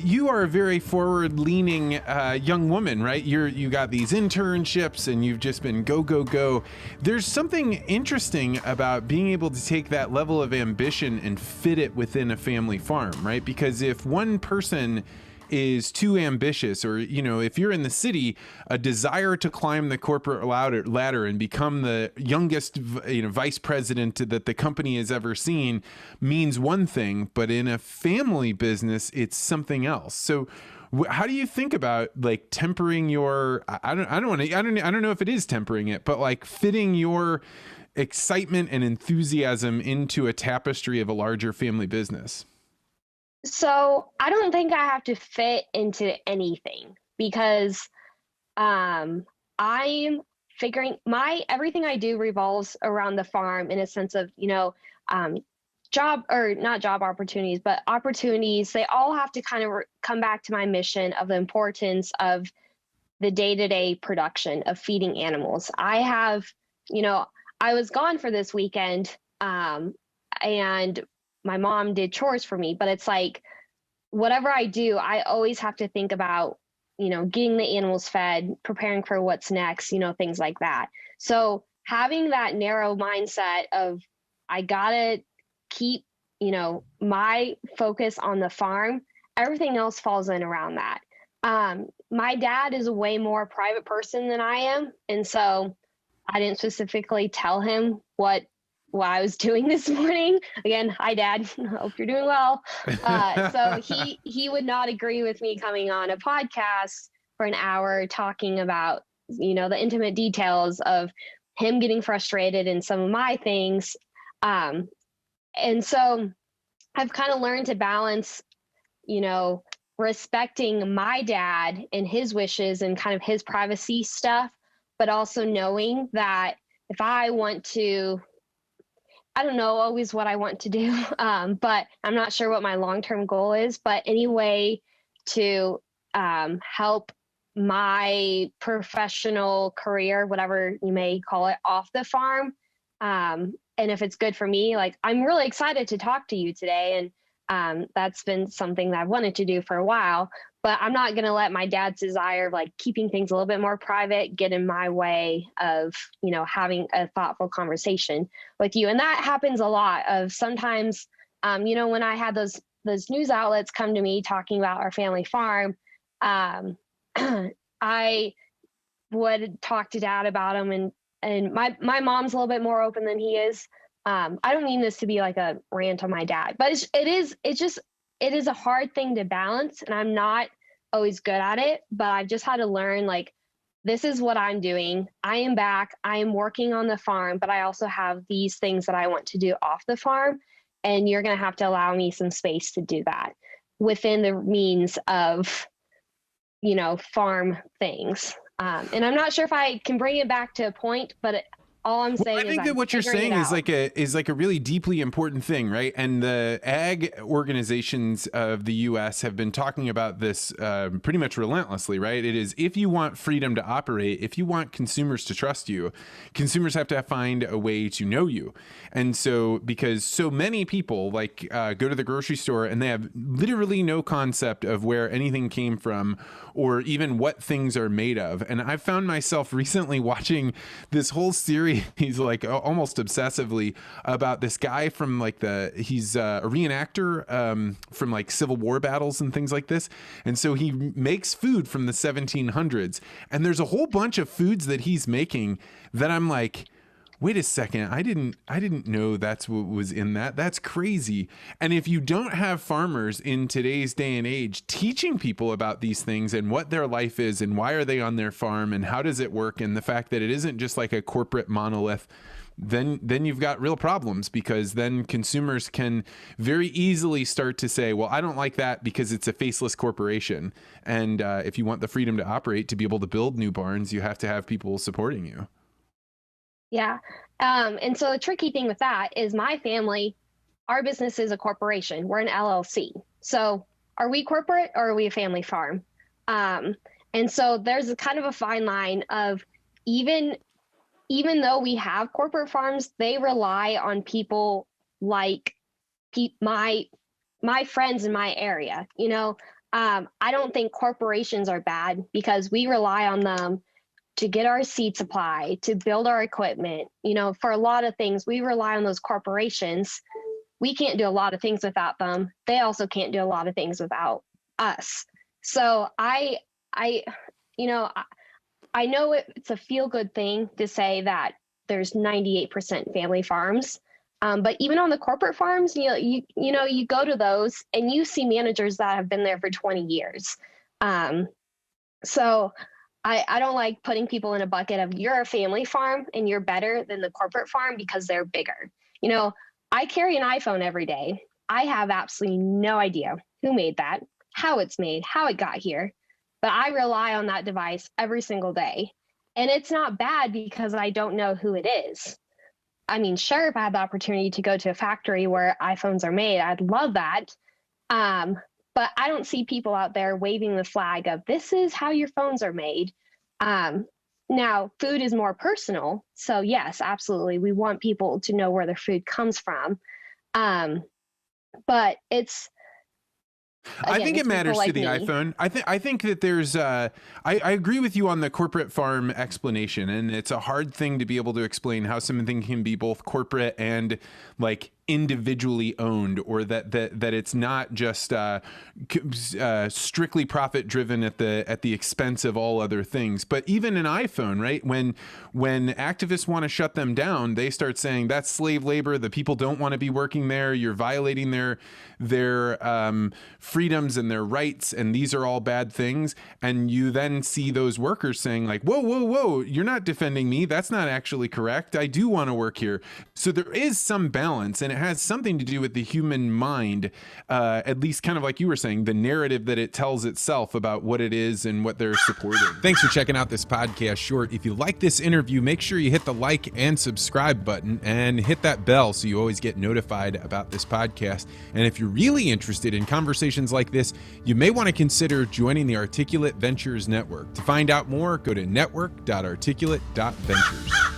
You are a very forward-leaning young woman, right? You got these internships, and you've just been go, go, go. There's something interesting about being able to take that level of ambition and fit it within a family farm, right? Because if one person is too ambitious, or if you're in the city, a desire to climb the corporate ladder and become the youngest vice president that the company has ever seen means one thing, but in a family business it's something else. So how do you think about like tempering your I don't know if it is tempering it, but like fitting your excitement and enthusiasm into a tapestry of a larger family business? So I don't think I have to fit into anything because I'm figuring my everything I do revolves around the farm in a sense of, job or not job opportunities, but opportunities. They all have to kind of come back to my mission of the importance of the day-to-day production of feeding animals. I was gone for this weekend, and my mom did chores for me, but it's like whatever I do, I always have to think about, getting the animals fed, preparing for what's next, things like that. So having that narrow mindset of I gotta keep, my focus on the farm, everything else falls in around that. My dad is a way more private person than I am. And so I didn't specifically tell him what I was doing this morning. Again, hi Dad, hope you're doing well. So he would not agree with me coming on a podcast for an hour talking about, the intimate details of him getting frustrated in some of my things. And so I've kind of learned to balance, respecting my dad and his wishes and kind of his privacy stuff, but also knowing that if I want to, I don't know always what I want to do, but I'm not sure what my long-term goal is, but any way to help my professional career, whatever you may call it, off the farm. And if it's good for me, like I'm really excited to talk to you today. And that's been something that I've wanted to do for a while, but I'm not going to let my dad's desire of like keeping things a little bit more private get in my way of, having a thoughtful conversation with you. And that happens a lot of sometimes, when I had those news outlets come to me talking about our family farm, I would talk to Dad about them, and my mom's a little bit more open than he is. I don't mean this to be like a rant on my dad, but it is a hard thing to balance, and I'm not always good at it, but I've just had to learn, like, this is what I'm doing. I am back. I am working on the farm, but I also have these things that I want to do off the farm. And you're going to have to allow me some space to do that within the means of, farm things. And I'm not sure if I can bring it back to a point, but all I'm saying I think that what you're saying is like a really deeply important thing, right? And the ag organizations of the U.S. have been talking about this pretty much relentlessly, right? It is, if you want freedom to operate, if you want consumers to trust you, consumers have to find a way to know you. And so, because so many people like go to the grocery store and they have literally no concept of where anything came from or even what things are made of. And I found myself recently watching this whole series. He's like almost obsessively about this guy from like he's a reenactor from like Civil War battles and things like this. And so he makes food from the 1700s. And there's a whole bunch of foods that he's making that I'm like, wait a second, I didn't know that's what was in that. That's crazy. And if you don't have farmers in today's day and age teaching people about these things and what their life is and why are they on their farm and how does it work, and the fact that it isn't just like a corporate monolith, then you've got real problems, because then consumers can very easily start to say, well, I don't like that because it's a faceless corporation. And if you want the freedom to operate, to be able to build new barns, you have to have people supporting you. Yeah. And so the tricky thing with that is my family, our business is a corporation. We're an LLC. So are we corporate or are we a family farm? And so there's a kind of a fine line of even though we have corporate farms, they rely on people like my friends in my area. I don't think corporations are bad because we rely on them to get our seed supply, to build our equipment. For a lot of things, we rely on those corporations. We can't do a lot of things without them. They also can't do a lot of things without us. So I know it's a feel-good thing to say that there's 98% family farms. But even on the corporate farms, you go to those and you see managers that have been there for 20 years. So I don't like putting people in a bucket of you're a family farm and you're better than the corporate farm because they're bigger. I carry an iPhone every day. I have absolutely no idea who made that, how it's made, how it got here, but I rely on that device every single day. And it's not bad because I don't know who it is. I mean, sure, if I had the opportunity to go to a factory where iPhones are made, I'd love that. But I don't see people out there waving the flag of this is how your phones are made. Now, food is more personal. So yes, absolutely. We want people to know where their food comes from. But I think it matters to the iPhone. I think that there's I agree with you on the corporate farm explanation, and it's a hard thing to be able to explain how something can be both corporate and like individually owned, or that it's not just strictly profit driven at the expense of all other things. But even an iPhone, right? When activists want to shut them down, they start saying that's slave labor. The people don't want to be working there. You're violating their freedoms and their rights, and these are all bad things. And you then see those workers saying like, whoa, you're not defending me. That's not actually correct. I do want to work here. So there is some balance, and it has something to do with the human mind, at least kind of like you were saying, the narrative that it tells itself about what it is and what they're supporting. Thanks for checking out this podcast short. If you like this interview, make sure you hit the like and subscribe button and hit that bell so you always get notified about this podcast. And if you're really interested in conversations like this, you may want to consider joining the Articulate Ventures Network. To find out more, go to network.articulate.ventures.